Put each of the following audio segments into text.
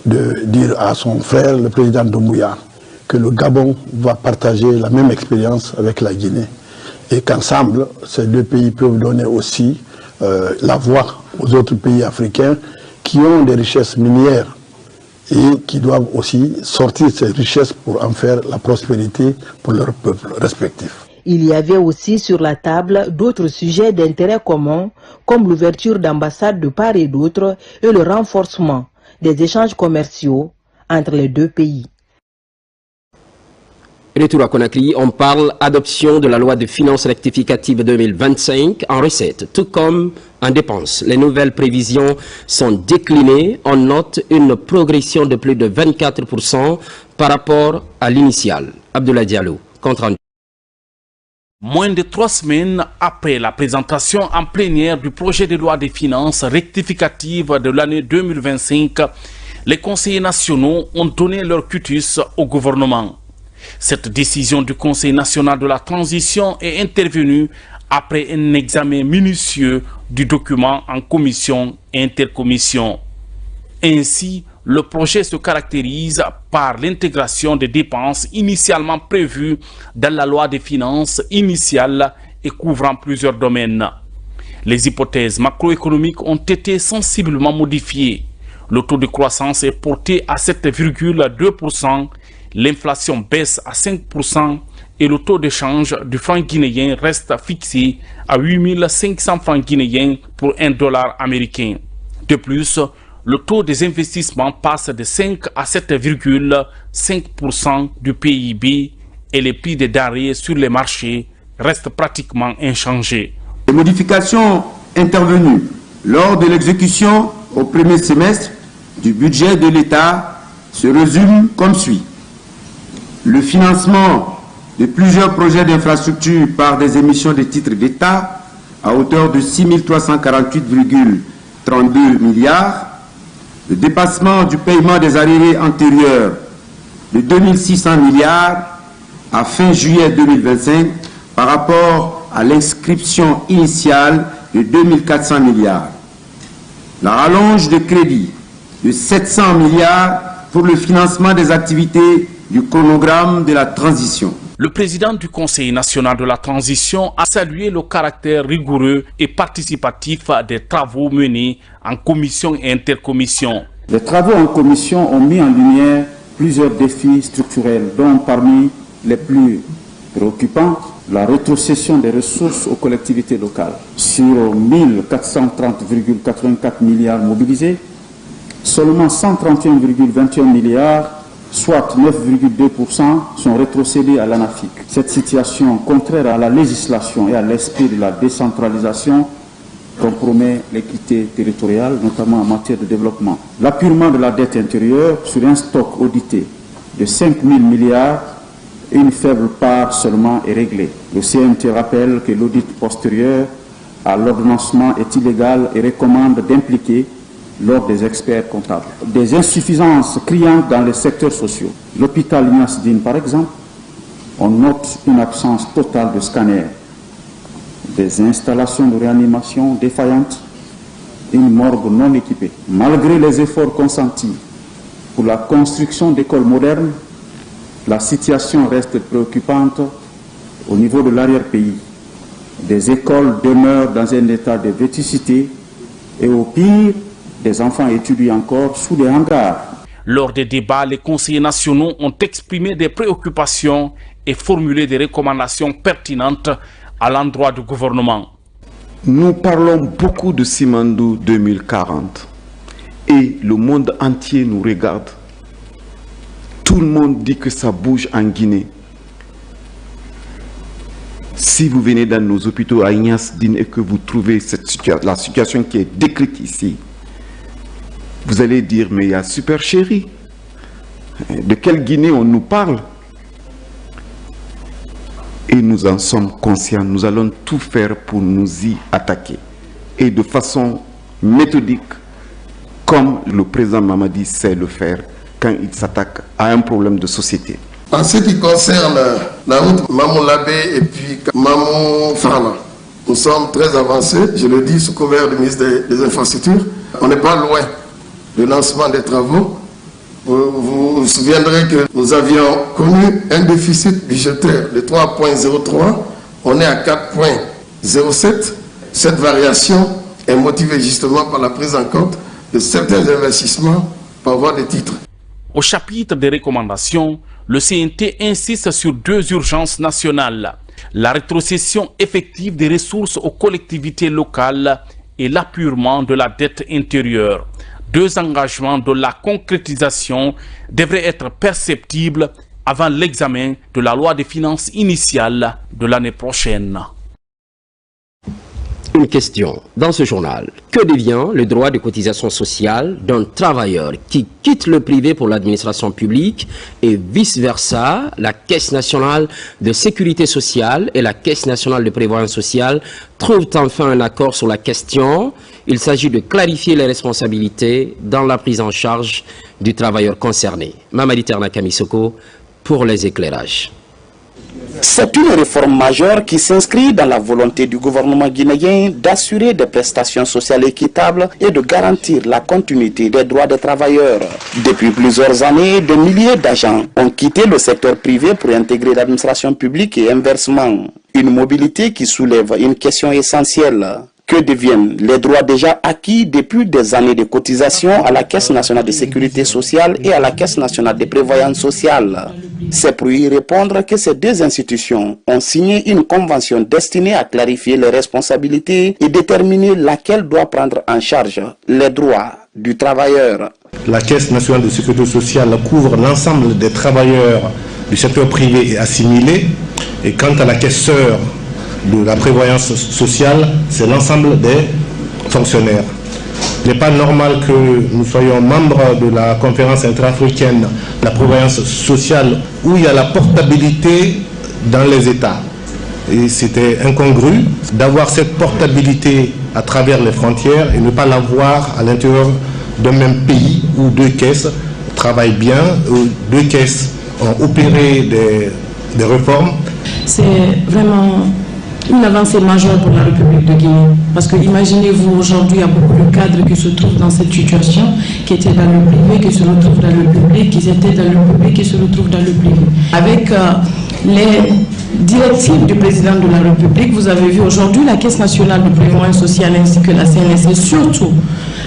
de dire à son frère, le président Doumbouya, que le Gabon va partager la même expérience avec la Guinée et qu'ensemble, ces deux pays peuvent donner aussi la voix aux autres pays africains qui ont des richesses minières et qui doivent aussi sortir ces richesses pour en faire la prospérité pour leurs peuples respectifs. Il y avait aussi sur la table d'autres sujets d'intérêt commun, comme l'ouverture d'ambassades de part et d'autre et le renforcement des échanges commerciaux entre les deux pays. Retour à Conakry, on parle adoption de la loi de finances rectificative 2025 en recettes, tout comme en dépenses. Les nouvelles prévisions sont déclinées. On note une progression de plus de 24% par rapport à l'initiale. Abdoulaye Diallo, compte rendu. Moins de 3 semaines après la présentation en plénière du projet de loi des finances rectificative de l'année 2025, les conseillers nationaux ont donné leur cutus au gouvernement. Cette décision du Conseil national de la transition est intervenue après un examen minutieux du document en commission et intercommission. Ainsi, le projet se caractérise par l'intégration des dépenses initialement prévues dans la loi des finances initiale et couvrant plusieurs domaines. Les hypothèses macroéconomiques ont été sensiblement modifiées. Le taux de croissance est porté à 7,2%, l'inflation baisse à 5% et le taux de change du franc guinéen reste fixé à 8 500 francs guinéens pour $1 américain. De plus, le taux des investissements passe de 5 à 7,5% du PIB et les prix des denrées sur les marchés restent pratiquement inchangés. Les modifications intervenues lors de l'exécution au premier semestre du budget de l'État se résument comme suit. Le financement de plusieurs projets d'infrastructure par des émissions de titres d'État à hauteur de 6 348,32 milliards, le dépassement du paiement des arriérés antérieurs de 2 600 milliards à fin juillet 2025 par rapport à l'inscription initiale de 2 400 milliards. La rallonge de crédit de 700 milliards pour le financement des activités du chronogramme de la transition. Le président du Conseil national de la transition a salué le caractère rigoureux et participatif des travaux menés en commission et intercommission. Les travaux en commission ont mis en lumière plusieurs défis structurels, dont parmi les plus préoccupants, la rétrocession des ressources aux collectivités locales. Sur 1430,84 milliards mobilisés, seulement 131,21 milliards, soit 9,2%, sont rétrocédés à l'ANAFIC. Cette situation, contraire à la législation et à l'esprit de la décentralisation, compromet l'équité territoriale, notamment en matière de développement. L'appurement de la dette intérieure sur un stock audité de 5 000 milliards, une faible part seulement est réglée. Le CNT rappelle que l'audit postérieur à l'ordonnancement est illégal et recommande d'impliquer l'ordre des experts comptables. Des insuffisances criantes dans les secteurs sociaux. L'hôpital Ignace Dine, par exemple, on note une absence totale de scanners, des installations de réanimation défaillantes, une morgue non équipée. Malgré les efforts consentis pour la construction d'écoles modernes, la situation reste préoccupante au niveau de l'arrière-pays. Des écoles demeurent dans un état de vétusté et au pire, des enfants étudient encore sous des hangars. Lors des débats, les conseillers nationaux ont exprimé des préoccupations et formulé des recommandations pertinentes à l'endroit du gouvernement. Nous parlons beaucoup de Simandou 2040 et le monde entier nous regarde. Tout le monde dit que ça bouge en Guinée. Si vous venez dans nos hôpitaux à Ignace Dine et que vous trouvez la situation qui est décrite ici, vous allez dire, mais il y a Super Chéri. De quelle Guinée on nous parle? Et nous en sommes conscients. Nous allons tout faire pour nous y attaquer. Et de façon méthodique, comme le président Mamadi sait le faire quand il s'attaque à un problème de société. En ce qui concerne la route Mamou Labé et puis Mamou Fana, nous sommes très avancés, je le dis sous couvert du ministre des Infrastructures. On n'est pas loin le lancement des travaux, vous vous souviendrez que nous avions connu un déficit budgétaire de 3,03, on est à 4,07. Cette variation est motivée justement par la prise en compte de certains investissements par voie de titres. Au chapitre des recommandations, le CNT insiste sur deux urgences nationales: la rétrocession effective des ressources aux collectivités locales et l'apurement de la dette intérieure. Deux engagements dont la concrétisation devrait être perceptible avant l'examen de la loi des finances initiale de l'année prochaine. Une question dans ce journal. Que devient le droit de cotisation sociale d'un travailleur qui quitte le privé pour l'administration publique et vice-versa? La Caisse nationale de sécurité sociale et la Caisse nationale de prévoyance sociale trouvent enfin un accord sur la question. Il s'agit de clarifier les responsabilités dans la prise en charge du travailleur concerné. Mamadi Ternakamisoko pour les éclairages. C'est une réforme majeure qui s'inscrit dans la volonté du gouvernement guinéen d'assurer des prestations sociales équitables et de garantir la continuité des droits des travailleurs. Depuis plusieurs années, des milliers d'agents ont quitté le secteur privé pour intégrer l'administration publique et inversement. Une mobilité qui soulève une question essentielle. Que deviennent les droits déjà acquis depuis des années de cotisation à la Caisse nationale de sécurité sociale et à la Caisse nationale de prévoyance sociale? C'est pour y répondre que ces deux institutions ont signé une convention destinée à clarifier les responsabilités et déterminer laquelle doit prendre en charge les droits du travailleur. La Caisse nationale de sécurité sociale couvre l'ensemble des travailleurs du secteur privé et assimilé, et quant à la caisse sœur de la prévoyance sociale, c'est l'ensemble des fonctionnaires. Il n'est pas normal que nous soyons membres de la conférence intra-africaine de la prévoyance sociale où il y a la portabilité dans les États. Et c'était incongru d'avoir cette portabilité à travers les frontières et ne pas l'avoir à l'intérieur d'un même pays où deux caisses travaillent bien, où deux caisses ont opéré des réformes. C'est vraiment une avancée majeure pour la République de Guinée. Parce que imaginez-vous, aujourd'hui, il y a beaucoup de cadres qui se trouvent dans cette situation, qui étaient dans le privé, qui se retrouvent dans le public, qui étaient dans le public, qui se retrouvent dans le privé. Avec les directives du président de la République, vous avez vu aujourd'hui la Caisse nationale de prévoyance sociale ainsi que la CNSS, surtout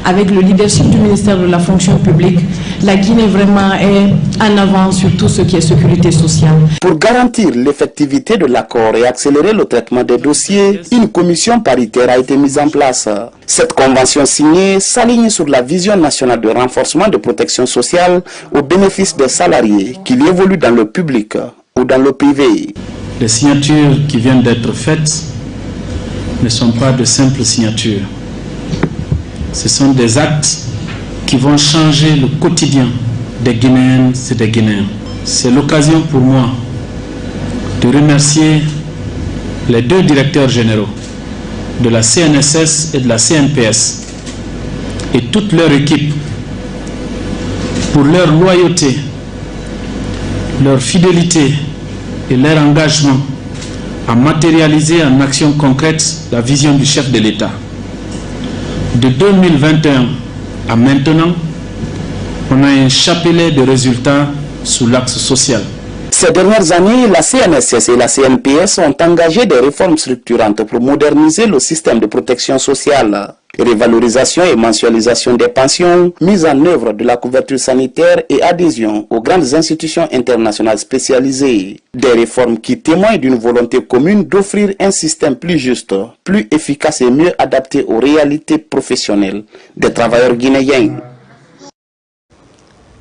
avec le leadership du ministère de la fonction publique, la Guinée vraiment est en avant sur tout ce qui est sécurité sociale. Pour garantir l'effectivité de l'accord et accélérer le traitement des dossiers, une commission paritaire a été mise en place. Cette convention signée s'aligne sur la vision nationale de renforcement de protection sociale au bénéfice des salariés qui évoluent dans le public ou dans le privé. Les signatures qui viennent d'être faites ne sont pas de simples signatures. Ce sont des actes qui vont changer le quotidien des Guinéennes et des Guinéens. C'est l'occasion pour moi de remercier les deux directeurs généraux de la CNSS et de la CNPS et toute leur équipe pour leur loyauté, leur fidélité et leur engagement à matérialiser en action concrète la vision du chef de l'État. De 2021 à maintenant, on a un chapelet de résultats sous l'axe social. Ces dernières années, la CNSS et la CNPS ont engagé des réformes structurantes pour moderniser le système de protection sociale. Révalorisation et mensualisation des pensions, mise en œuvre de la couverture sanitaire et adhésion aux grandes institutions internationales spécialisées. Des réformes qui témoignent d'une volonté commune d'offrir un système plus juste, plus efficace et mieux adapté aux réalités professionnelles des travailleurs guinéens.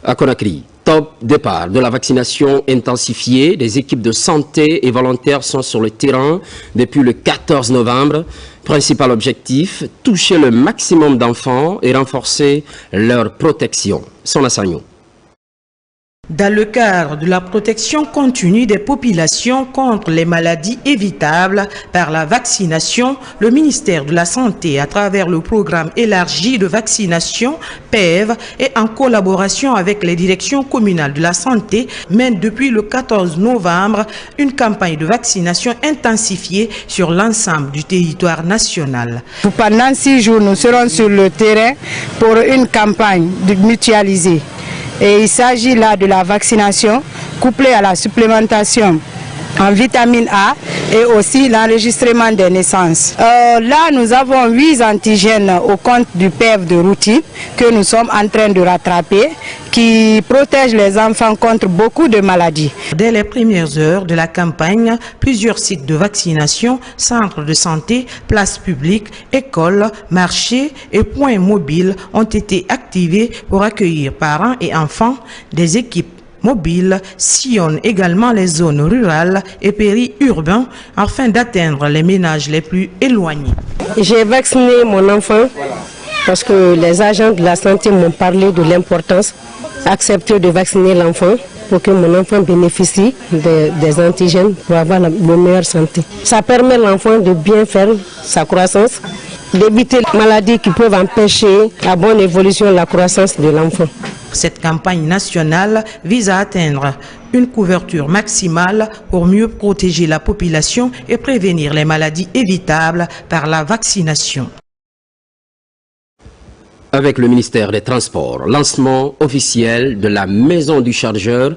À Conakry, top départ de la vaccination intensifiée. Des équipes de santé et volontaires sont sur le terrain depuis le 14 novembre. Principal objectif, toucher le maximum d'enfants et renforcer leur protection. Son assaillant. Dans le cadre de la protection continue des populations contre les maladies évitables par la vaccination, le ministère de la Santé, à travers le programme élargi de vaccination PEV et en collaboration avec les directions communales de la santé, mène depuis le 14 novembre une campagne de vaccination intensifiée sur l'ensemble du territoire national. Pendant 6 jours, nous serons sur le terrain pour une campagne mutualisée. Et il s'agit là de la vaccination couplée à la supplémentation en vitamine A et aussi l'enregistrement des naissances. Là, nous avons 8 antigènes au compte du PEV de routine que nous sommes en train de rattraper, qui protègent les enfants contre beaucoup de maladies. Dès les premières heures de la campagne, plusieurs sites de vaccination, centres de santé, places publiques, écoles, marchés et points mobiles ont été activés pour accueillir parents et enfants. Des équipes mobiles sillonnent également les zones rurales et périurbains afin d'atteindre les ménages les plus éloignés. J'ai vacciné mon enfant parce que les agents de la santé m'ont parlé de l'importance d'accepter de vacciner l'enfant pour que mon enfant bénéficie des antigènes pour avoir la meilleure santé. Ça permet à l'enfant de bien faire sa croissance, d'éviter les maladies qui peuvent empêcher la bonne évolution de la croissance de l'enfant. Cette campagne nationale vise à atteindre une couverture maximale pour mieux protéger la population et prévenir les maladies évitables par la vaccination. Avec le ministère des Transports, lancement officiel de la maison du chargeur.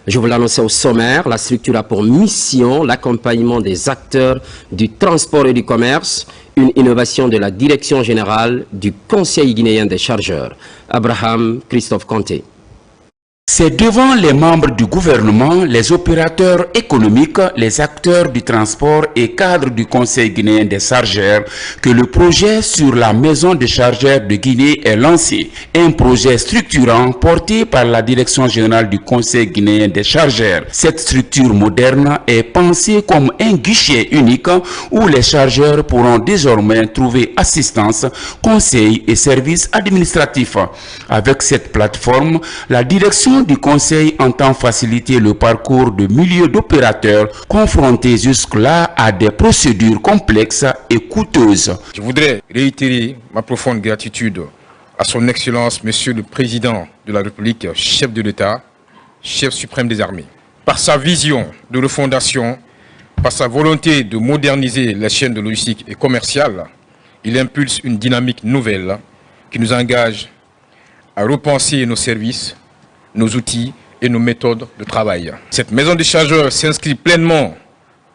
Je vous l'annonçais au sommaire, la structure a pour mission l'accompagnement des acteurs du transport et du commerce, une innovation de la Direction générale du Conseil guinéen des chargeurs. Abraham Christophe Conté. C'est devant les membres du gouvernement, les opérateurs économiques, les acteurs du transport et cadres du Conseil guinéen des chargeurs que le projet sur la maison des chargeurs de Guinée est lancé. Un projet structurant porté par la Direction générale du Conseil guinéen des chargeurs. Cette structure moderne est pensée comme un guichet unique où les chargeurs pourront désormais trouver assistance, conseil et services administratifs. Avec cette plateforme, la Direction du Conseil entend faciliter le parcours de milliers d'opérateurs confrontés jusque-là à des procédures complexes et coûteuses. Je voudrais réitérer ma profonde gratitude à son Excellence, Monsieur le Président de la République, chef de l'État, chef suprême des armées. Par sa vision de refondation, par sa volonté de moderniser les chaînes de logistique et commerciale, il impulse une dynamique nouvelle qui nous engage à repenser nos services, nos outils et nos méthodes de travail. Cette maison des chargeurs s'inscrit pleinement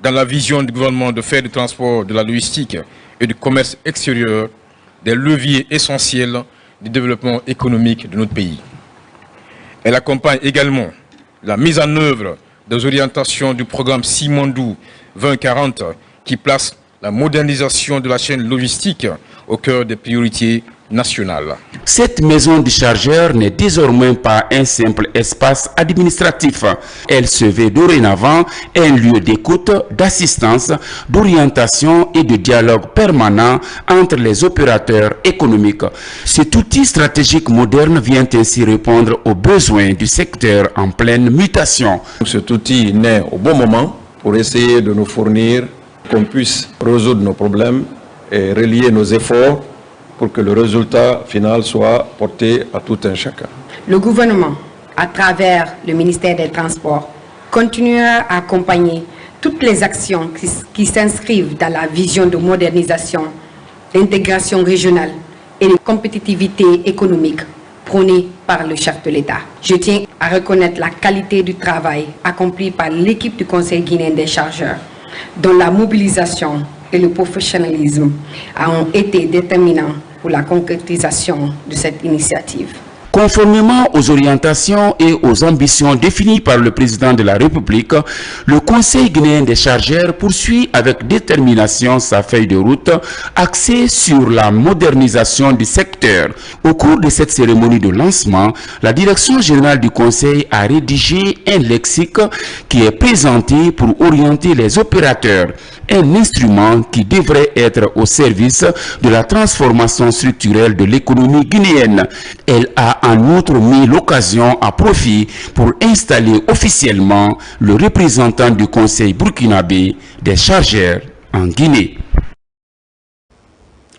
dans la vision du gouvernement de faire du transport, de la logistique et du commerce extérieur des leviers essentiels du développement économique de notre pays. Elle accompagne également la mise en œuvre des orientations du programme Simandou 2040 qui place la modernisation de la chaîne logistique au cœur des priorités nationale. Cette maison du chargeur n'est désormais pas un simple espace administratif. Elle se veut dorénavant un lieu d'écoute, d'assistance, d'orientation et de dialogue permanent entre les opérateurs économiques. Cet outil stratégique moderne vient ainsi répondre aux besoins du secteur en pleine mutation. Cet outil naît au bon moment pour essayer de nous fournir qu'on puisse résoudre nos problèmes et relier nos efforts pour que le résultat final soit porté à tout un chacun. Le gouvernement, à travers le ministère des Transports, continuera à accompagner toutes les actions qui s'inscrivent dans la vision de modernisation, d'intégration régionale et de compétitivité économique prônée par le chef de l'État. Je tiens à reconnaître la qualité du travail accompli par l'équipe du Conseil guinéen des chargeurs, dont la mobilisation et le professionnalisme ont été déterminants pour la concrétisation de cette initiative. Conformément aux orientations et aux ambitions définies par le président de la République, le Conseil guinéen des chargeurs poursuit avec détermination sa feuille de route axée sur la modernisation du secteur. Au cours de cette cérémonie de lancement, la Direction générale du Conseil a rédigé un lexique qui est présenté pour orienter les opérateurs, un instrument qui devrait être au service de la transformation structurelle de l'économie guinéenne. Elle a a en outre mis l'occasion à profit pour installer officiellement le représentant du Conseil burkinabé des chargeurs en Guinée.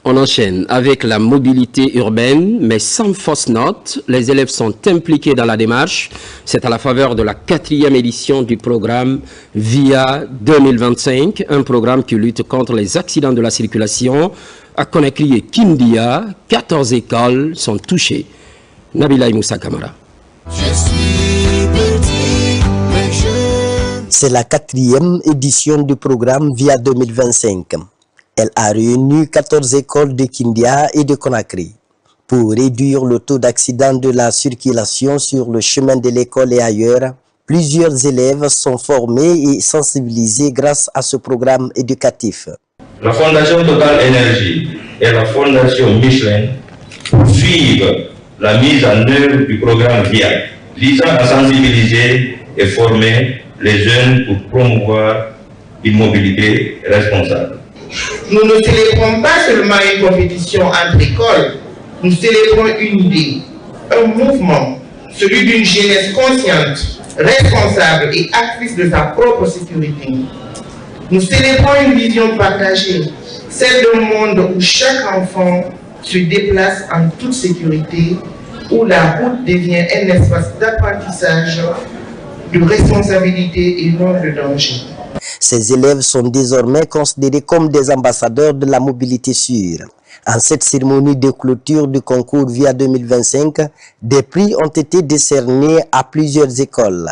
On enchaîne avec la mobilité urbaine, mais sans fausse note. Les élèves sont impliqués dans la démarche. C'est à la faveur de la 4e édition du programme VIA 2025, un programme qui lutte contre les accidents de la circulation. À Conakry et Kindia, 14 écoles sont touchées. Nabila Moussa Kamara. C'est la 4e édition du programme VIA 2025. Elle a réuni 14 écoles de Kindia et de Conakry. Pour réduire le taux d'accident de la circulation sur le chemin de l'école et ailleurs, plusieurs élèves sont formés et sensibilisés grâce à ce programme éducatif. La Fondation Total Énergie et la Fondation Michelin poursuivent la mise en œuvre du programme VIA, visant à sensibiliser et former les jeunes pour promouvoir une mobilité responsable. Nous ne célébrons pas seulement une compétition entre écoles, nous célébrons une idée, un mouvement, celui d'une jeunesse consciente, responsable et actrice de sa propre sécurité. Nous célébrons une vision partagée, celle d'un monde où chaque enfant se déplace en toute sécurité, où la route devient un espace d'apprentissage, de responsabilité et non de danger. Ces élèves sont désormais considérés comme des ambassadeurs de la mobilité sûre. En cette cérémonie de clôture du concours VIA 2025, des prix ont été décernés à plusieurs écoles.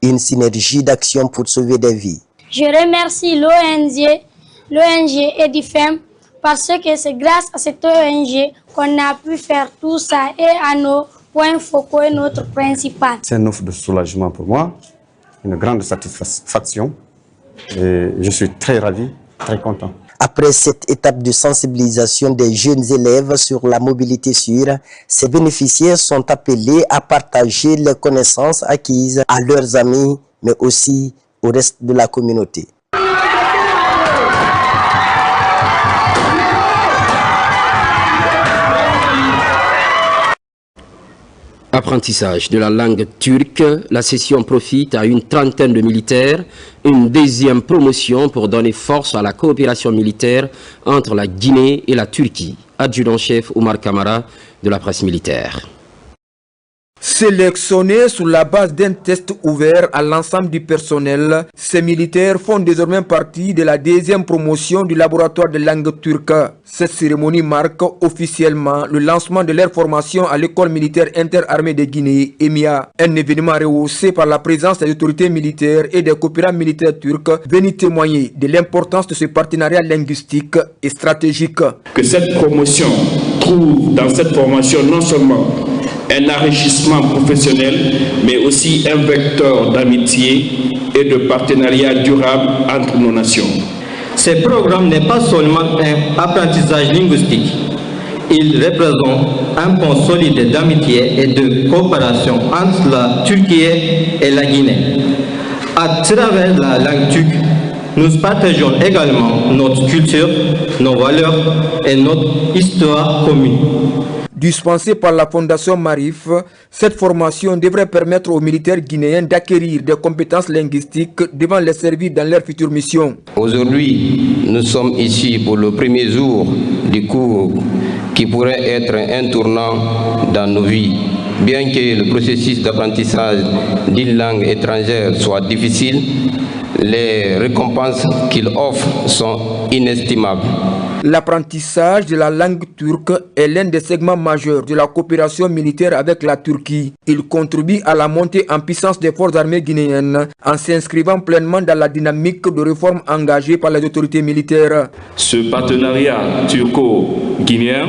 Une synergie d'action pour sauver des vies. Je remercie l'ONG Edifem parce que c'est grâce à cette ONG qu'on a pu faire tout ça et à nos points focaux et notre principal. C'est une offre de soulagement pour moi, une grande satisfaction. Et je suis très ravi, très content. Après cette étape de sensibilisation des jeunes élèves sur la mobilité sûre, ces bénéficiaires sont appelés à partager les connaissances acquises à leurs amis, mais aussi au reste de la communauté. Apprentissage de la langue turque, la session profite à une trentaine de militaires, une deuxième promotion pour donner force à la coopération militaire entre la Guinée et la Turquie. Adjudant-chef Oumar Kamara de la presse militaire. Sélectionnés sur la base d'un test ouvert à l'ensemble du personnel, ces militaires font désormais partie de la deuxième promotion du laboratoire de langue turque. Cette cérémonie marque officiellement le lancement de leur formation à l'école militaire interarmée de Guinée, EMIA. Un événement rehaussé par la présence des autorités militaires et des coopérants militaires turcs venus témoigner de l'importance de ce partenariat linguistique et stratégique. Que cette promotion trouve dans cette formation non seulement un enrichissement professionnel, mais aussi un vecteur d'amitié et de partenariat durable entre nos nations. Ce programme n'est pas seulement un apprentissage linguistique, il représente un pont solide d'amitié et de coopération entre la Turquie et la Guinée. À travers la langue turque, nous partageons également notre culture, nos valeurs et notre histoire commune. Dispensée par la Fondation Marif, cette formation devrait permettre aux militaires guinéens d'acquérir des compétences linguistiques devant les servir dans leur future mission. Aujourd'hui, nous sommes ici pour le premier jour du cours qui pourrait être un tournant dans nos vies. Bien que le processus d'apprentissage d'une langue étrangère soit difficile, les récompenses qu'il offre sont inestimables. L'apprentissage de la langue turque est l'un des segments majeurs de la coopération militaire avec la Turquie. Il contribue à la montée en puissance des forces armées guinéennes en s'inscrivant pleinement dans la dynamique de réforme engagée par les autorités militaires. Ce partenariat turco-guinéen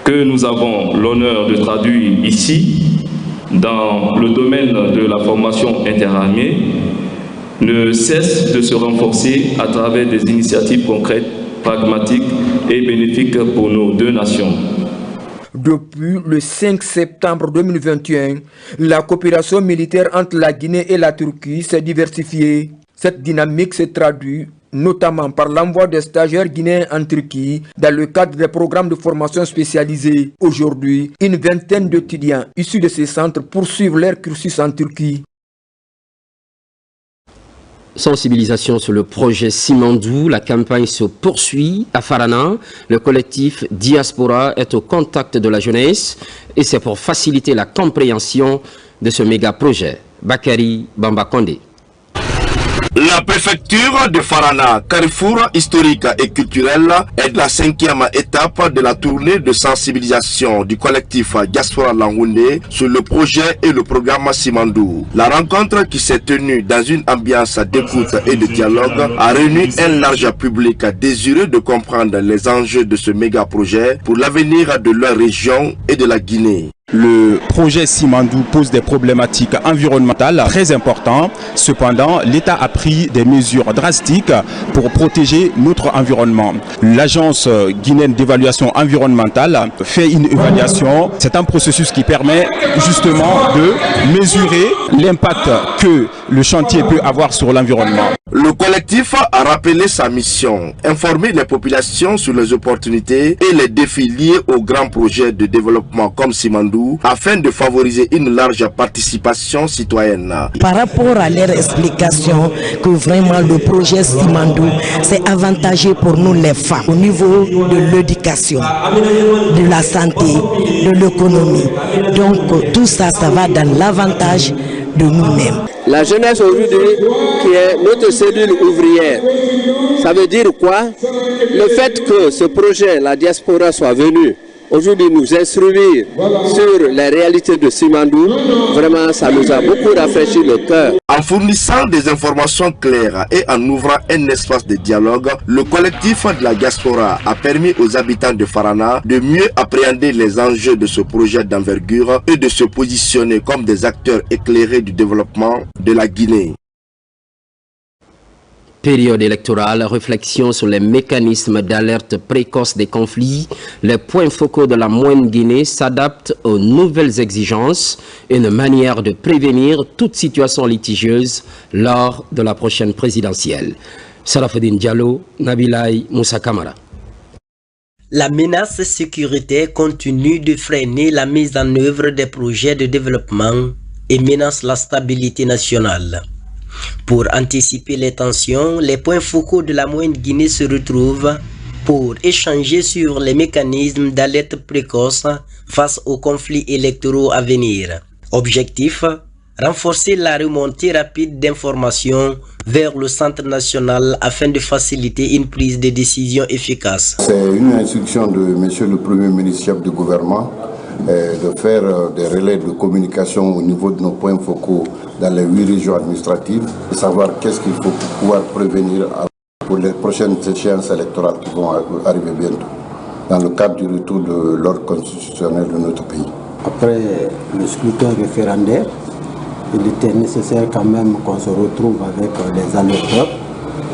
que nous avons l'honneur de traduire ici dans le domaine de la formation interarmée ne cesse de se renforcer à travers des initiatives concrètes, pragmatiques et bénéfiques pour nos deux nations. Depuis le 5 septembre 2021, la coopération militaire entre la Guinée et la Turquie s'est diversifiée. Cette dynamique se traduit notamment par l'envoi des stagiaires guinéens en Turquie dans le cadre des programmes de formation spécialisés. Aujourd'hui, une vingtaine d'étudiants issus de ces centres poursuivent leur cursus en Turquie. Sensibilisation sur le projet Simandou, la campagne se poursuit à Farana. Le collectif Diaspora est au contact de la jeunesse et c'est pour faciliter la compréhension de ce méga projet. Bakary Bambakonde. La préfecture de Farana, carrefour historique et culturel, est la 5e étape de la tournée de sensibilisation du collectif Diaspora Langoundé sur le projet et le programme Simandou. La rencontre qui s'est tenue dans une ambiance d'écoute et de dialogue a réuni un large public désireux de comprendre les enjeux de ce méga projet pour l'avenir de leur région et de la Guinée. Le projet Simandou pose des problématiques environnementales très importantes. Cependant, l'État a pris des mesures drastiques pour protéger notre environnement. L'Agence guinéenne d'évaluation environnementale fait une évaluation. C'est un processus qui permet justement de mesurer l'impact que le chantier peut avoir sur l'environnement. Le collectif a rappelé sa mission, informer les populations sur les opportunités et les défis liés aux grands projets de développement comme Simandou, afin de favoriser une large participation citoyenne. Par rapport à leur explication que vraiment le projet Simandou, c'est avantageux pour nous les femmes au niveau de l'éducation, de la santé, de l'économie. Donc tout ça, ça va dans l'avantage de nous-mêmes. La jeunesse aujourd'hui qui est notre cellule ouvrière, ça veut dire quoi? Le fait que ce projet, la diaspora, soit venu aujourd'hui nous instruire sur les réalités de Simandou, vraiment ça nous a beaucoup rafraîchi le cœur. En fournissant des informations claires et en ouvrant un espace de dialogue, le collectif de la diaspora a permis aux habitants de Farana de mieux appréhender les enjeux de ce projet d'envergure et de se positionner comme des acteurs éclairés du développement de la Guinée. Période électorale, réflexion sur les mécanismes d'alerte précoce des conflits. Les points focaux de la Moyenne Guinée s'adaptent aux nouvelles exigences et une manière de prévenir toute situation litigieuse lors de la prochaine présidentielle. Sarafedine Diallo, Nabilay Moussa Kamara. La menace sécuritaire continue de freiner la mise en œuvre des projets de développement et menace la stabilité nationale. Pour anticiper les tensions, les points focaux de la Moyenne Guinée se retrouvent pour échanger sur les mécanismes d'alerte précoce face aux conflits électoraux à venir. Objectif: renforcer la remontée rapide d'informations vers le centre national afin de faciliter une prise de décision efficace. C'est une instruction de Monsieur le Premier ministre chef du gouvernement de faire des relais de communication au niveau de nos points focaux dans les 8 régions administratives, de savoir qu'est-ce qu'il faut pour pouvoir prévenir pour les prochaines échéances électorales qui vont arriver bientôt, dans le cadre du retour de l'ordre constitutionnel de notre pays. Après le scrutin référendaire, il était nécessaire quand même qu'on se retrouve avec les alerteurs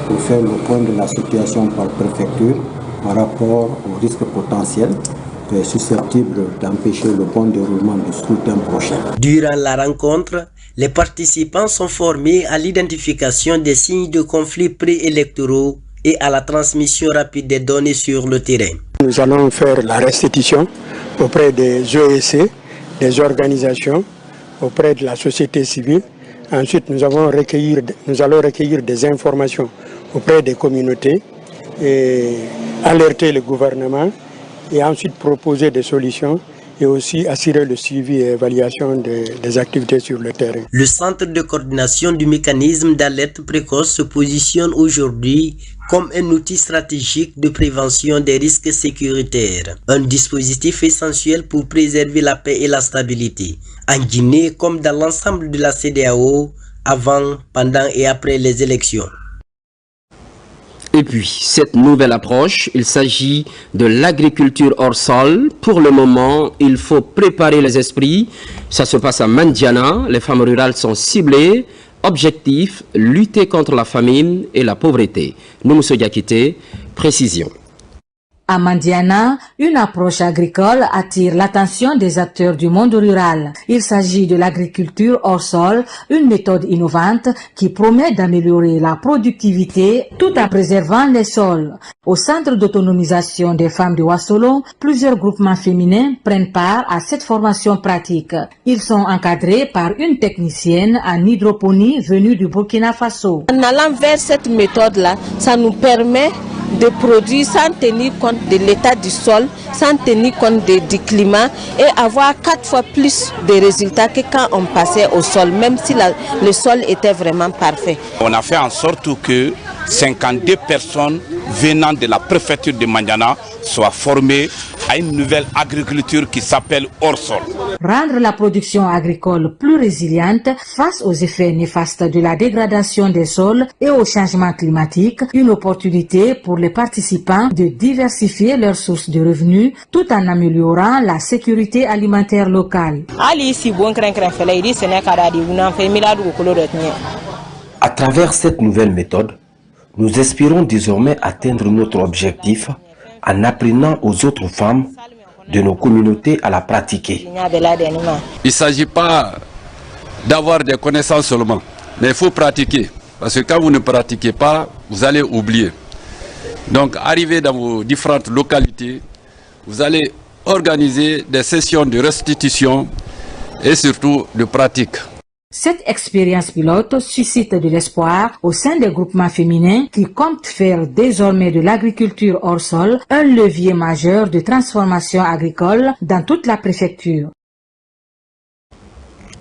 pour faire le point de la situation par préfecture par rapport aux risques potentiels qui est susceptible d'empêcher le bon déroulement du scrutin prochain. Durant la rencontre, les participants sont formés à l'identification des signes de conflits préélectoraux et à la transmission rapide des données sur le terrain. Nous allons faire la restitution auprès des EEC, des organisations, auprès de la société civile. Ensuite, nous allons recueillir des informations auprès des communautés et alerter le gouvernement et ensuite proposer des solutions et aussi assurer le suivi et évaluation des activités sur le terrain. Le centre de coordination du mécanisme d'alerte précoce se positionne aujourd'hui comme un outil stratégique de prévention des risques sécuritaires, un dispositif essentiel pour préserver la paix et la stabilité, en Guinée comme dans l'ensemble de la CEDEAO, avant, pendant et après les élections. Et puis, cette nouvelle approche, il s'agit de l'agriculture hors sol. Pour le moment, il faut préparer les esprits. Ça se passe à Mandiana. Les femmes rurales sont ciblées. Objectif, lutter contre la famine et la pauvreté. Noumousso Diakité, précision. À Mandiana, une approche agricole attire l'attention des acteurs du monde rural. Il s'agit de l'agriculture hors sol, une méthode innovante qui promet d'améliorer la productivité tout en préservant les sols. Au centre d'autonomisation des femmes de Ouassolo, plusieurs groupements féminins prennent part à cette formation pratique. Ils sont encadrés par une technicienne en hydroponie venue du Burkina Faso. En allant vers cette méthode-là, ça nous permet de produire sans tenir compte de l'état du sol, sans tenir compte du climat et avoir 4 fois plus de résultats que quand on passait au sol, même si le sol était vraiment parfait. On a fait en sorte que 52 personnes venant de la préfecture de Mandiana soient formées à une nouvelle agriculture qui s'appelle hors sol. Rendre la production agricole plus résiliente face aux effets néfastes de la dégradation des sols et au changement climatique, une opportunité pour les participants de diversifier leurs sources de revenus tout en améliorant la sécurité alimentaire locale. À travers cette nouvelle méthode, nous espérons désormais atteindre notre objectif en apprenant aux autres femmes de nos communautés à la pratiquer. Il ne s'agit pas d'avoir des connaissances seulement, mais il faut pratiquer. Parce que quand vous ne pratiquez pas, vous allez oublier. Donc, arrivez dans vos différentes localités, vous allez organiser des sessions de restitution et surtout de pratique. Cette expérience pilote suscite de l'espoir au sein des groupements féminins qui comptent faire désormais de l'agriculture hors sol un levier majeur de transformation agricole dans toute la préfecture.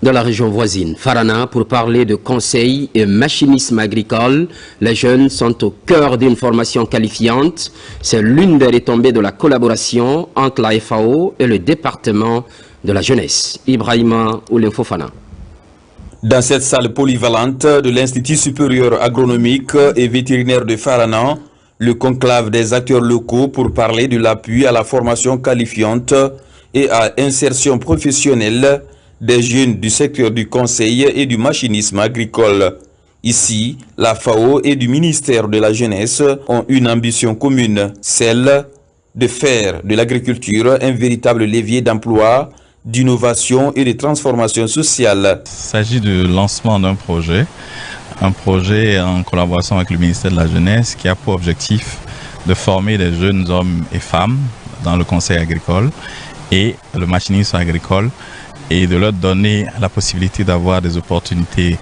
Dans la région voisine, Farana, pour parler de conseil et machinisme agricole, les jeunes sont au cœur d'une formation qualifiante. C'est l'une des retombées de la collaboration entre la FAO et le département de la jeunesse. Ibrahima Oulenfofana. Dans cette salle polyvalente de l'Institut supérieur agronomique et vétérinaire de Farana, le conclave des acteurs locaux pour parler de l'appui à la formation qualifiante et à l'insertion professionnelle des jeunes du secteur du conseil et du machinisme agricole. Ici, la FAO et du ministère de la Jeunesse ont une ambition commune, celle de faire de l'agriculture un véritable levier d'emploi, d'innovation et de transformation sociale. Il s'agit du lancement d'un projet, un projet en collaboration avec le ministère de la Jeunesse qui a pour objectif de former des jeunes hommes et femmes dans le conseil agricole et le machinisme agricole et de leur donner la possibilité d'avoir des opportunités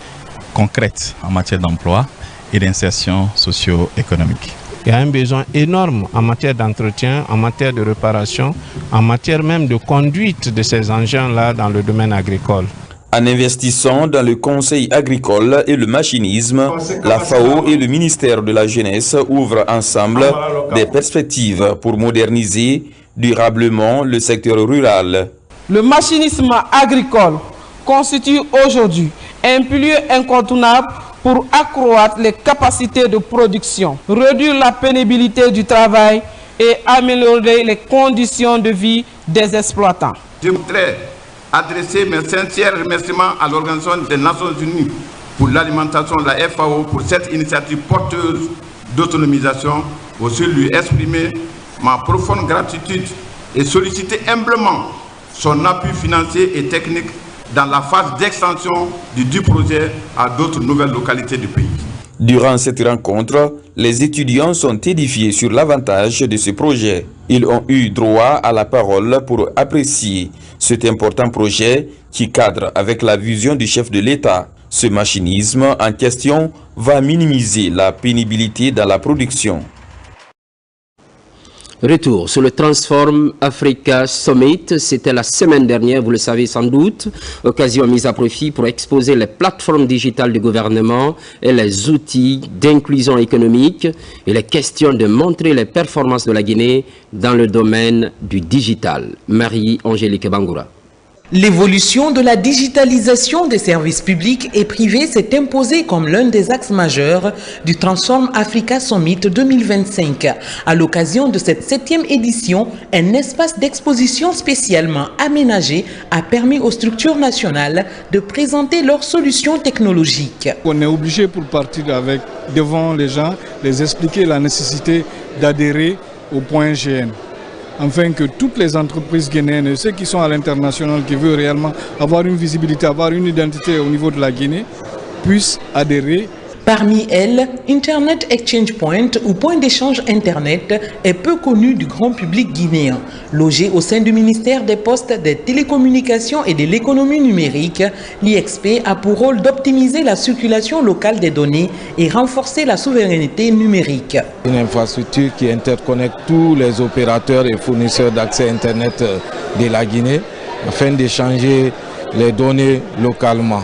concrètes en matière d'emploi et d'insertion socio-économique. Il y a un besoin énorme en matière d'entretien, en matière de réparation, en matière même de conduite de ces engins-là dans le domaine agricole. En investissant dans le conseil agricole et le machinisme, la FAO et le ministère de la Jeunesse ouvrent ensemble des perspectives pour moderniser durablement le secteur rural. Le machinisme agricole constitue aujourd'hui un pilier incontournable pour accroître les capacités de production, réduire la pénibilité du travail et améliorer les conditions de vie des exploitants. Je voudrais adresser mes sincères remerciements à l'Organisation des Nations Unies pour l'alimentation de la FAO pour cette initiative porteuse d'autonomisation, aussi lui exprimer ma profonde gratitude et solliciter humblement son appui financier et technique dans la phase d'extension du projet à d'autres nouvelles localités du pays. Durant cette rencontre, les étudiants sont édifiés sur l'avantage de ce projet. Ils ont eu droit à la parole pour apprécier cet important projet qui cadre avec la vision du chef de l'État. Ce machinisme en question va minimiser la pénibilité dans la production. Retour sur le Transform Africa Summit, c'était la semaine dernière, vous le savez sans doute, occasion mise à profit pour exposer les plateformes digitales du gouvernement et les outils d'inclusion économique et les questions de montrer les performances de la Guinée dans le domaine du digital. Marie-Angélique Bangoura. L'évolution de la digitalisation des services publics et privés s'est imposée comme l'un des axes majeurs du Transform Africa Summit 2025. À l'occasion de cette 7e édition, un espace d'exposition spécialement aménagé a permis aux structures nationales de présenter leurs solutions technologiques. On est obligé pour partir devant les gens, les expliquer la nécessité d'adhérer au point GN, afin que toutes les entreprises guinéennes et ceux qui sont à l'international, qui veulent réellement avoir une visibilité, avoir une identité au niveau de la Guinée, puissent adhérer. Parmi elles, Internet Exchange Point ou point d'échange Internet est peu connu du grand public guinéen. Logé au sein du ministère des Postes, des Télécommunications et de l'économie numérique, l'IXP a pour rôle d'optimiser la circulation locale des données et renforcer la souveraineté numérique. Une infrastructure qui interconnecte tous les opérateurs et fournisseurs d'accès Internet de la Guinée afin d'échanger les données localement.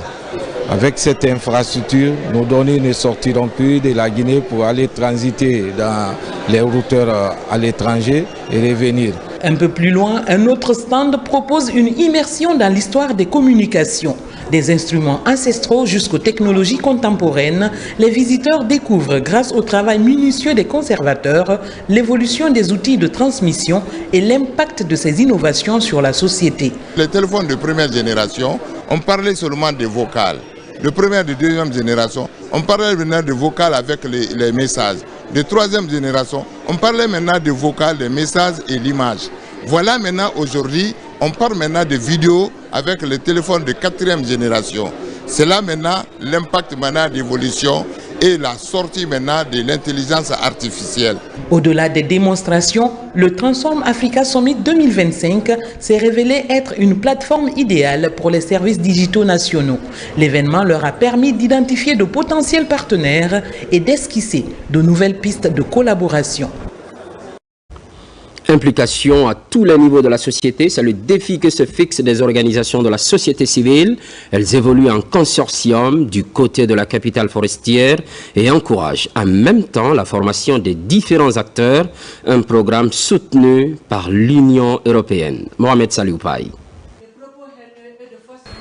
Avec cette infrastructure, nos données ne sortiront plus de la Guinée pour aller transiter dans les routeurs à l'étranger et revenir. Un peu plus loin, un autre stand propose une immersion dans l'histoire des communications. Des instruments ancestraux jusqu'aux technologies contemporaines, les visiteurs découvrent, grâce au travail minutieux des conservateurs, l'évolution des outils de transmission et l'impact de ces innovations sur la société. Les téléphones de première génération, on parlait seulement des vocales. De première et de deuxième génération, on parlait maintenant de vocales avec les messages. De troisième génération, on parlait maintenant de vocales, des messages et l'image. Voilà maintenant aujourd'hui, on parle maintenant de vidéos avec les téléphones de quatrième génération. C'est là maintenant l'impact maintenant d'évolution et la sortie maintenant de l'intelligence artificielle. Au-delà des démonstrations, le Transform Africa Summit 2025 s'est révélé être une plateforme idéale pour les services digitaux nationaux. L'événement leur a permis d'identifier de potentiels partenaires et d'esquisser de nouvelles pistes de collaboration. Implication à tous les niveaux de la société, c'est le défi que se fixent des organisations de la société civile. Elles évoluent en consortium du côté de la capitale forestière et encouragent en même temps la formation des différents acteurs, un programme soutenu par l'Union européenne. Mohamed Salioupaï.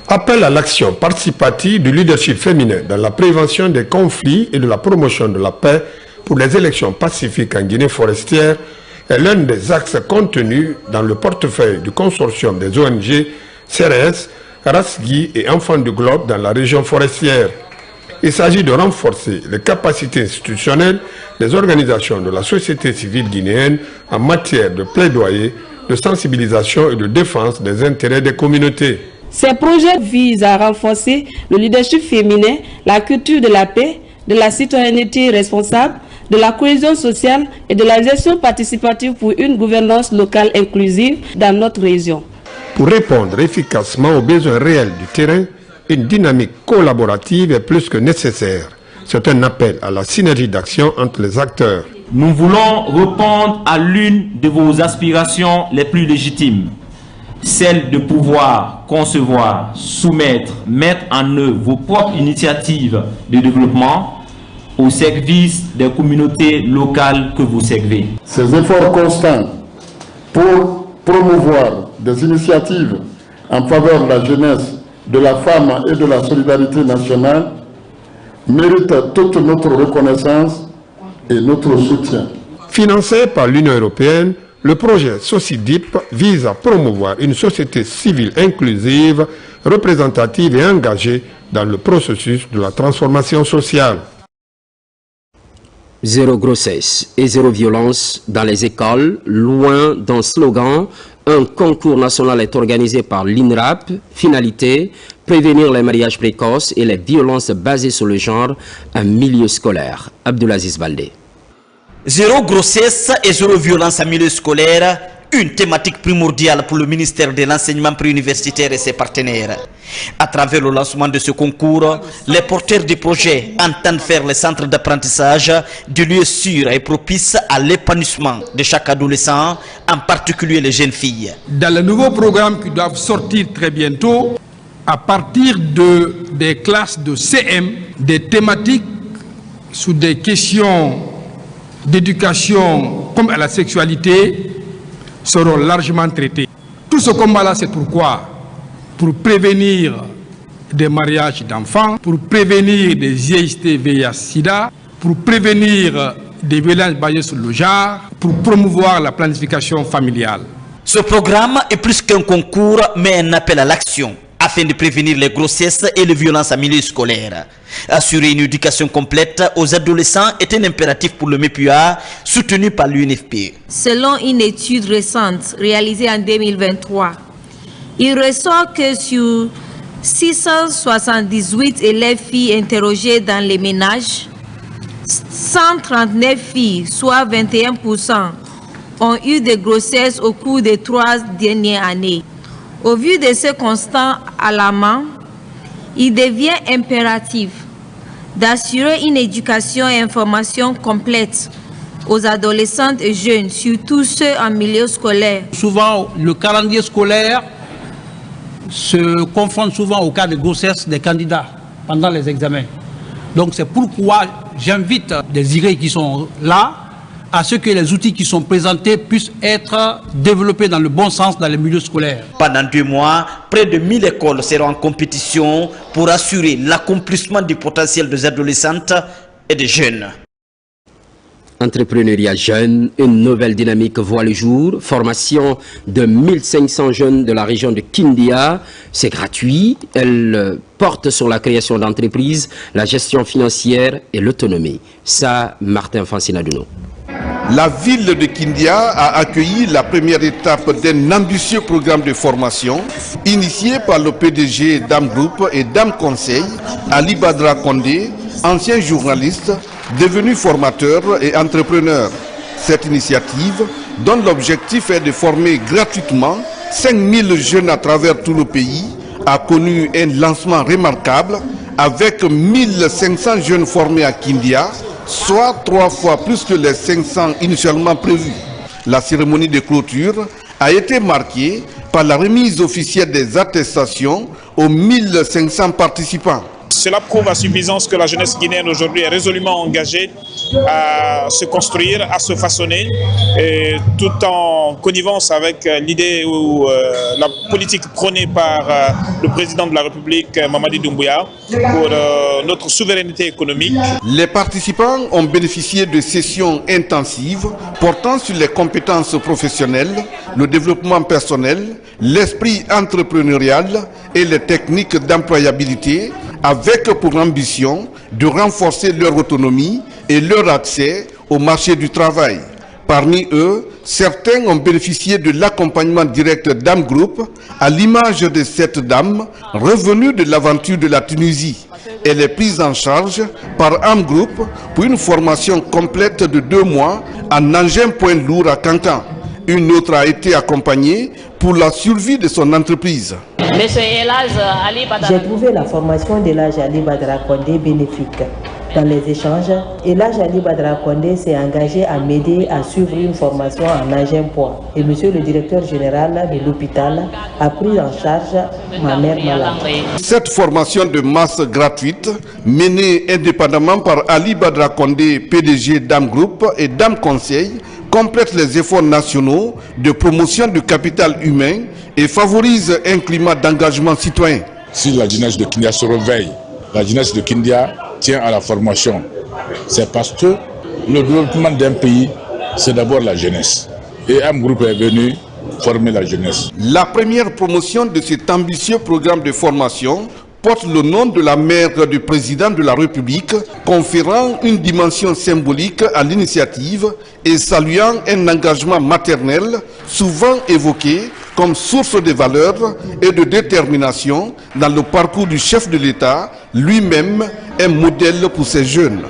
Appel à l'action participative du leadership féminin dans la prévention des conflits et de la promotion de la paix pour les élections pacifiques en Guinée forestière est l'un des axes contenus dans le portefeuille du consortium des ONG CRS, Rasgui et Enfants du Globe dans la région forestière. Il s'agit de renforcer les capacités institutionnelles des organisations de la société civile guinéenne en matière de plaidoyer, de sensibilisation et de défense des intérêts des communautés. Ces projets visent à renforcer le leadership féminin, la culture de la paix, de la citoyenneté responsable, de la cohésion sociale et de la gestion participative pour une gouvernance locale inclusive dans notre région. Pour répondre efficacement aux besoins réels du terrain, une dynamique collaborative est plus que nécessaire. C'est un appel à la synergie d'action entre les acteurs. Nous voulons répondre à l'une de vos aspirations les plus légitimes, celle de pouvoir concevoir, soumettre, mettre en œuvre vos propres initiatives de développement au service des communautés locales que vous servez. Ces efforts constants pour promouvoir des initiatives en faveur de la jeunesse, de la femme et de la solidarité nationale méritent toute notre reconnaissance et notre soutien. Financé par l'Union européenne, le projet SOCIDIP vise à promouvoir une société civile inclusive, représentative et engagée dans le processus de la transformation sociale. Zéro grossesse et zéro violence dans les écoles, loin d'un slogan. Un concours national est organisé par l'INRAP. Finalité, prévenir les mariages précoces et les violences basées sur le genre en milieu scolaire. Abdulaziz Baldé. Zéro grossesse et zéro violence en milieu scolaire, une thématique primordiale pour le ministère de l'enseignement préuniversitaire et ses partenaires. À travers le lancement de ce concours, les porteurs de projets entendent faire les centres d'apprentissage de lieux sûrs et propices à l'épanouissement de chaque adolescent, en particulier les jeunes filles. Dans le nouveau programme qui doivent sortir très bientôt, à partir des classes de CM, des thématiques sur des questions d'éducation comme à la sexualité seront largement traités. Tout ce combat-là, c'est pourquoi? Pour prévenir des mariages d'enfants, pour prévenir des IST, VIH, SIDA, pour prévenir des violences basées sur le genre, pour promouvoir la planification familiale. Ce programme est plus qu'un concours, mais un appel à l'action. afin de prévenir les grossesses et les violences en milieu scolaire. Assurer une éducation complète aux adolescents est un impératif pour le MEPUA, soutenu par l'UNFPE. Selon une étude récente réalisée en 2023, il ressort que sur 678 élèves filles interrogées dans les ménages, 139 filles, soit 21%, ont eu des grossesses au cours des 3 dernières années. Au vu de ce constat alarmant, il devient impératif d'assurer une éducation et information complète aux adolescentes et jeunes, surtout ceux en milieu scolaire. Souvent, le calendrier scolaire se confronte souvent au cas de grossesse des candidats pendant les examens. Donc c'est pourquoi j'invite les IRE qui sont là à ce que les outils qui sont présentés puissent être développés dans le bon sens dans les milieux scolaires. Pendant 2 mois, près de 1000 écoles seront en compétition pour assurer l'accomplissement du potentiel des adolescentes et des jeunes. Entrepreneuriat jeune, une nouvelle dynamique voit le jour. Formation de 1500 jeunes de la région de Kindia. C'est gratuit. Elle porte sur la création d'entreprises, la gestion financière et l'autonomie. Ça, Martin Fansinaduno. La ville de Kindia a accueilli la première étape d'un ambitieux programme de formation initié par le PDG d'AM Group et d'AM Conseil, Ali Badra Kondé, ancien journaliste, devenu formateur et entrepreneur. Cette initiative, dont l'objectif est de former gratuitement 5000 jeunes à travers tout le pays, a connu un lancement remarquable avec 1500 jeunes formés à Kindia, soit 3 fois plus que les 500 initialement prévus. La cérémonie de clôture a été marquée par la remise officielle des attestations aux 1500 participants. Cela prouve à suffisance que la jeunesse guinéenne aujourd'hui est résolument engagée à se construire, à se façonner, et tout en connivence avec l'idée ou la politique prônée par le président de la République, Mamadi Doumbouya, pour notre souveraineté économique. Les participants ont bénéficié de sessions intensives portant sur les compétences professionnelles, le développement personnel, l'esprit entrepreneurial et les techniques d'employabilité, avec pour ambition de renforcer leur autonomie et leur accès au marché du travail. Parmi eux, certains ont bénéficié de l'accompagnement direct d'AM Group, à l'image de cette dame revenue de l'aventure de la Tunisie. Elle est prise en charge par AM Group pour une formation complète de 2 mois en engin point lourd à Cancan. Une autre a été accompagnée pour la survie de son entreprise. J'ai trouvé la formation d'Elhadj Ali Badra Kondé bénéfique. Dans les échanges, Elhadj Ali Badra Kondé s'est engagé à m'aider à suivre une formation en engin poids. Et monsieur le directeur général de l'hôpital a pris en charge ma mère malade. Cette formation de masse gratuite, menée indépendamment par Ali Badra Kondé, PDG d'AM Group et d'AM Conseil, complète les efforts nationaux de promotion du capital humain et favorise un climat d'engagement citoyen. Si la jeunesse de Kindia se réveille, la jeunesse de Kindia tient à la formation. C'est parce que le développement d'un pays, c'est d'abord la jeunesse. Et AM Group est venu former la jeunesse. La première promotion de cet ambitieux programme de formation porte le nom de la mère du président de la République, conférant une dimension symbolique à l'initiative et saluant un engagement maternel souvent évoqué comme source de valeur et de détermination dans le parcours du chef de l'État, lui-même un modèle pour ses jeunes.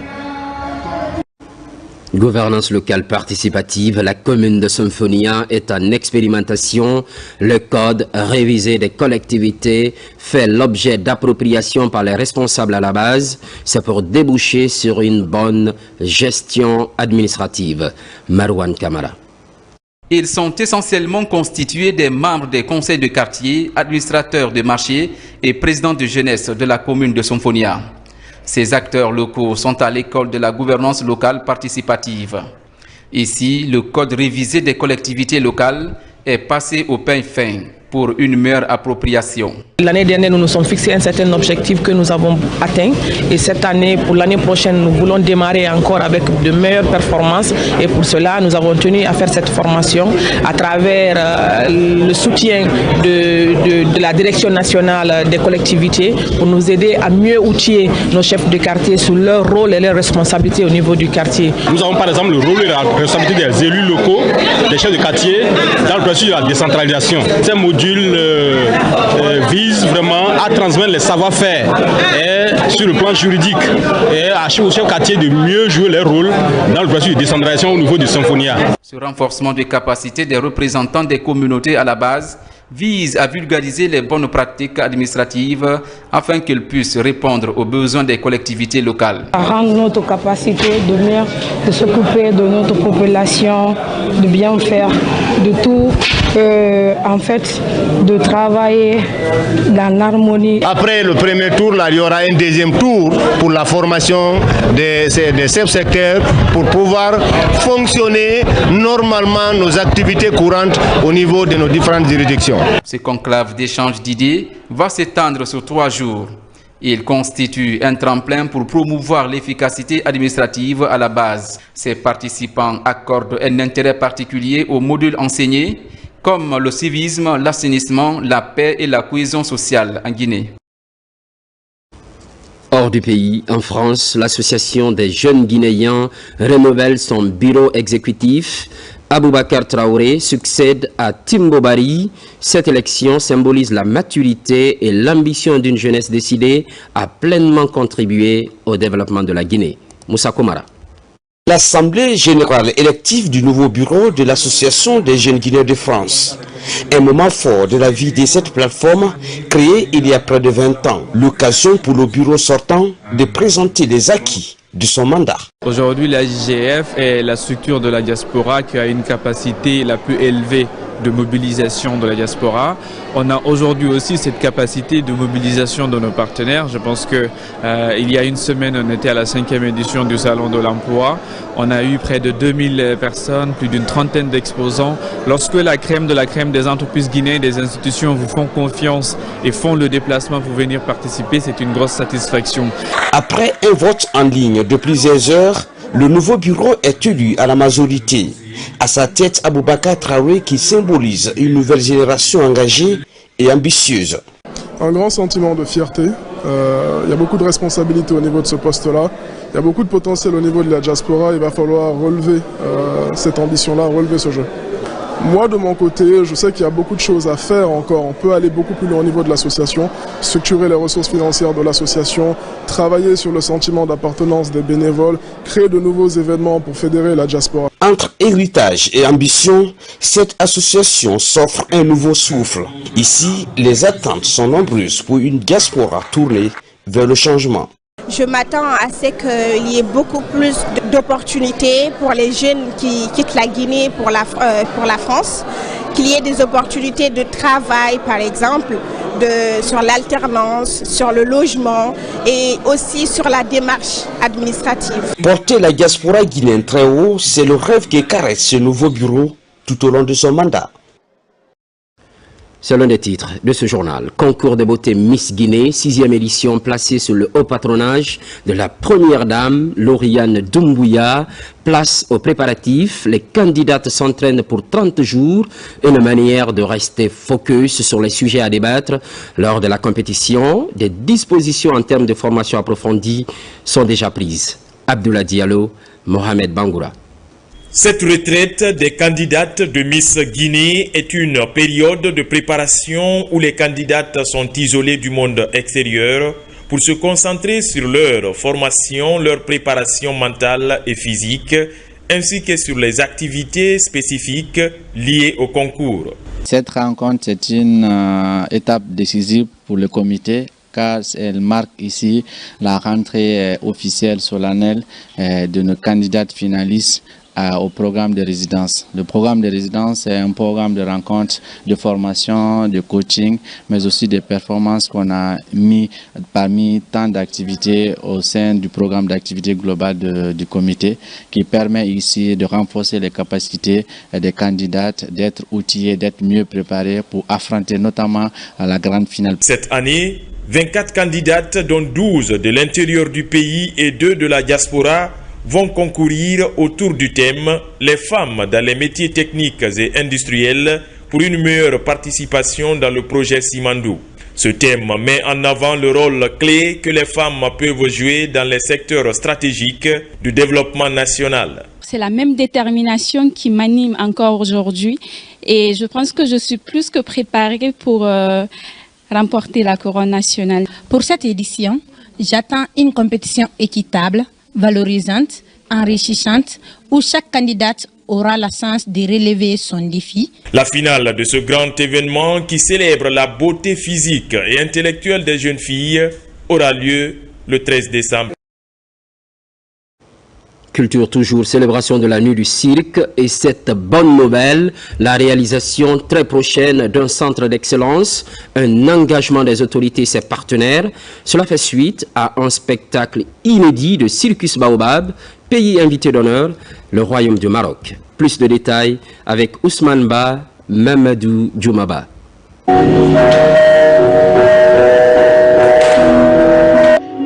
Gouvernance locale participative, la commune de Symphonia est en expérimentation. Le code révisé des collectivités fait l'objet d'appropriation par les responsables à la base. C'est pour déboucher sur une bonne gestion administrative. Marwan Kamara. Ils sont essentiellement constitués des membres des conseils de quartier, administrateurs de marché et présidents de jeunesse de la commune de Symphonia. Ces acteurs locaux sont à l'école de la gouvernance locale participative. Ici, le code révisé des collectivités locales est passé au peigne fin. pour une meilleure appropriation. L'année dernière, nous nous sommes fixés un certain objectif que nous avons atteint. Et cette année, pour l'année prochaine, nous voulons démarrer encore avec de meilleures performances. Et pour cela, nous avons tenu à faire cette formation à travers le soutien de la Direction nationale des collectivités pour nous aider à mieux outiller nos chefs de quartier sur leur rôle et leurs responsabilités au niveau du quartier. Nous avons par exemple le rôle et la responsabilité des élus locaux, des chefs de quartier, dans le processus de la décentralisation. Ces modules visent vraiment à transmettre les savoir-faire sur le plan juridique et à chaque chef de quartier de mieux jouer leur rôle dans le processus de décentralisation au niveau du Symphonia. Ce renforcement des capacités des représentants des communautés à la base vise à vulgariser les bonnes pratiques administratives afin qu'elles puissent répondre aux besoins des collectivités locales. À rendre notre capacité de s'occuper de notre population, de bien faire, de tout, en fait, de travailler dans l'harmonie. Après le premier tour, là, il y aura un deuxième tour pour la formation des chefs-secteurs pour pouvoir fonctionner normalement nos activités courantes au niveau de nos différentes juridictions. Ce conclave d'échange d'idées va s'étendre sur 3 jours. Il constitue un tremplin pour promouvoir l'efficacité administrative à la base. Ces participants accordent un intérêt particulier aux modules enseignés, comme le civisme, l'assainissement, la paix et la cohésion sociale en Guinée. Hors du pays, en France, l'association des jeunes Guinéens renouvelle son bureau exécutif. Aboubakar Traoré succède à Timbo Bari. Cette élection symbolise la maturité et l'ambition d'une jeunesse décidée à pleinement contribuer au développement de la Guinée. Moussa Komara. L'Assemblée générale élective du nouveau bureau de l'Association des jeunes Guinéens de France. Un moment fort de la vie de cette plateforme créée il y a près de 20 ans. L'occasion pour le bureau sortant de présenter les acquis de son mandat. Aujourd'hui, la JGF est la structure de la diaspora qui a une capacité la plus élevée de mobilisation de la diaspora. On a aujourd'hui aussi cette capacité de mobilisation de nos partenaires. Je pense que il y a une semaine, on était à la 5e édition du Salon de l'Emploi. On a eu près de 2000 personnes, plus d'une trentaine d'exposants. Lorsque la crème de la crème des entreprises guinéennes, des institutions vous font confiance et font le déplacement pour venir participer, c'est une grosse satisfaction. Après un vote en ligne de plusieurs heures, le nouveau bureau est élu à la majorité. À sa tête, Aboubakar Traoré qui symbolise une nouvelle génération engagée et ambitieuse. Un grand sentiment de fierté. Il y a beaucoup de responsabilités au niveau de ce poste-là. Il y a beaucoup de potentiel au niveau de la diaspora. Il va falloir relever cette ambition-là, relever ce jeu. Moi, de mon côté, je sais qu'il y a beaucoup de choses à faire encore. On peut aller beaucoup plus loin au niveau de l'association, structurer les ressources financières de l'association, travailler sur le sentiment d'appartenance des bénévoles, créer de nouveaux événements pour fédérer la diaspora. Entre héritage et ambition, cette association s'offre un nouveau souffle. Ici, les attentes sont nombreuses pour une diaspora tournée vers le changement. Je m'attends à ce qu'il y ait beaucoup plus d'opportunités pour les jeunes qui quittent la Guinée pour la France, qu'il y ait des opportunités de travail par exemple, sur l'alternance, sur le logement et aussi sur la démarche administrative. Porter la diaspora guinéenne très haut, c'est le rêve qui caresse ce nouveau bureau tout au long de son mandat. C'est l'un des titres de ce journal. Concours de beauté Miss Guinée, 6e édition placée sous le haut patronage de la première dame, Lauriane Doumbouya. Place aux préparatifs, les candidates s'entraînent pour 30 jours, une manière de rester focus sur les sujets à débattre. Lors de la compétition, des dispositions en termes de formation approfondie sont déjà prises. Abdoulaye Diallo, Mohamed Bangoura. Cette retraite des candidates de Miss Guinée est une période de préparation où les candidates sont isolées du monde extérieur pour se concentrer sur leur formation, leur préparation mentale et physique, ainsi que sur les activités spécifiques liées au concours. Cette rencontre est une étape décisive pour le comité car elle marque ici la rentrée officielle solennelle de nos candidates finalistes au programme de résidence. Le programme de résidence est un programme de rencontre, de formation, de coaching, mais aussi de performances qu'on a mis parmi tant d'activités au sein du programme d'activité globale du comité, qui permet ici de renforcer les capacités des candidates, d'être outillés, d'être mieux préparés pour affronter notamment la grande finale. Cette année, 24 candidates, dont 12 de l'intérieur du pays et 2 de la diaspora, vont concourir autour du thème « Les femmes dans les métiers techniques et industriels pour une meilleure participation dans le projet Simandou ». Ce thème met en avant le rôle clé que les femmes peuvent jouer dans les secteurs stratégiques du développement national. C'est la même détermination qui m'anime encore aujourd'hui et je pense que je suis plus que préparée pour remporter la couronne nationale. Pour cette édition, j'attends une compétition équitable, valorisante, enrichissante, où chaque candidate aura la chance de relever son défi. La finale de ce grand événement qui célèbre la beauté physique et intellectuelle des jeunes filles aura lieu le 13 décembre. Culture toujours, célébration de la nuit du cirque et cette bonne nouvelle, la réalisation très prochaine d'un centre d'excellence, un engagement des autorités et ses partenaires. Cela fait suite à un spectacle inédit de Circus Baobab, pays invité d'honneur, le Royaume du Maroc. Plus de détails avec Ousmane Ba, Mamadou Djoumaba.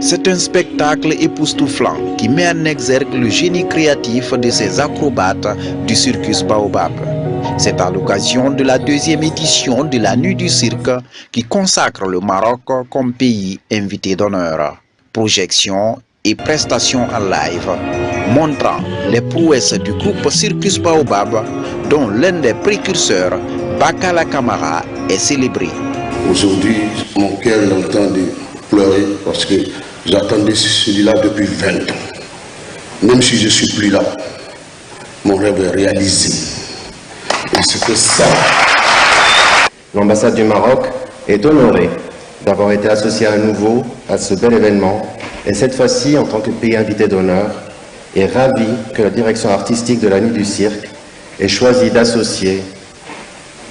C'est un spectacle époustouflant qui met en exergue le génie créatif de ces acrobates du Circus Baobab. C'est à l'occasion de la 2e édition de la Nuit du Cirque qui consacre le Maroc comme pays invité d'honneur. Projection et prestations en live montrant les prouesses du groupe Circus Baobab dont l'un des précurseurs, Bakala Kamara, est célébré. Aujourd'hui, mon cœur est en train de pleurer parce que j'attendais celui-là depuis 20 ans. Même si je ne suis plus là, mon rêve est réalisé. Et c'était ça. L'ambassade du Maroc est honorée d'avoir été associée à nouveau à ce bel événement. Et cette fois-ci, en tant que pays invité d'honneur, est ravie que la direction artistique de la Nuit du Cirque ait choisi d'associer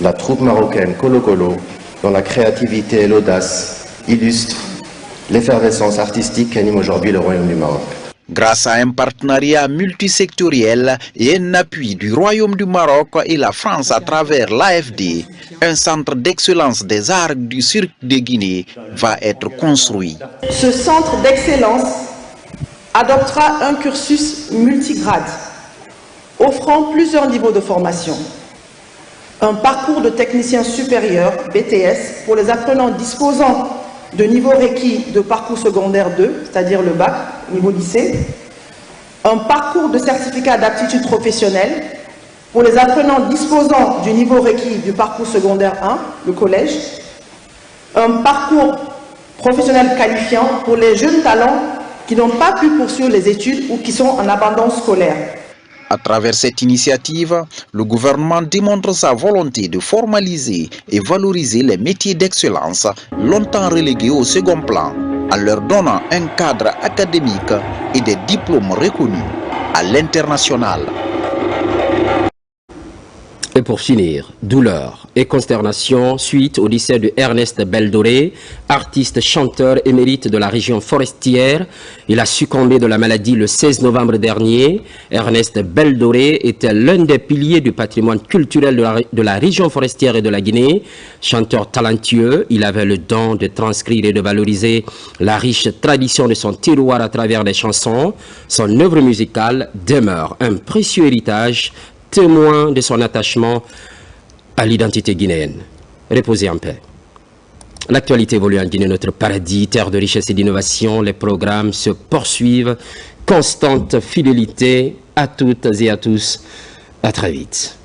la troupe marocaine Kolo Kolo, dont la créativité et l'audace illustrent l'effervescence artistique qui anime aujourd'hui le Royaume du Maroc. Grâce à un partenariat multisectoriel et un appui du Royaume du Maroc et la France à travers l'AFD, un centre d'excellence des arts du cirque de Guinée va être construit. Ce centre d'excellence adoptera un cursus multigrade, offrant plusieurs niveaux de formation. Un parcours de technicien supérieur, BTS, pour les apprenants disposant de niveau requis de parcours secondaire 2, c'est-à-dire le bac, niveau lycée. Un parcours de certificat d'aptitude professionnelle pour les apprenants disposant du niveau requis du parcours secondaire 1, le collège. Un parcours professionnel qualifiant pour les jeunes talents qui n'ont pas pu poursuivre les études ou qui sont en abandon scolaire. À travers cette initiative, le gouvernement démontre sa volonté de formaliser et valoriser les métiers d'excellence longtemps relégués au second plan, en leur donnant un cadre académique et des diplômes reconnus à l'international. Et pour finir, douleur et consternation suite au décès de Ernest Beldoré, artiste chanteur émérite de la région forestière. Il a succombé de la maladie le 16 novembre dernier. Ernest Beldoré était l'un des piliers du patrimoine culturel de la région forestière et de la Guinée. Chanteur talentueux, il avait le don de transcrire et de valoriser la riche tradition de son terroir à travers les chansons. Son œuvre musicale demeure un précieux héritage, témoin de son attachement à l'identité guinéenne. Reposez en paix. L'actualité évolue en Guinée, notre paradis, terre de richesse et d'innovation. Les programmes se poursuivent. Constante fidélité à toutes et à tous. À très vite.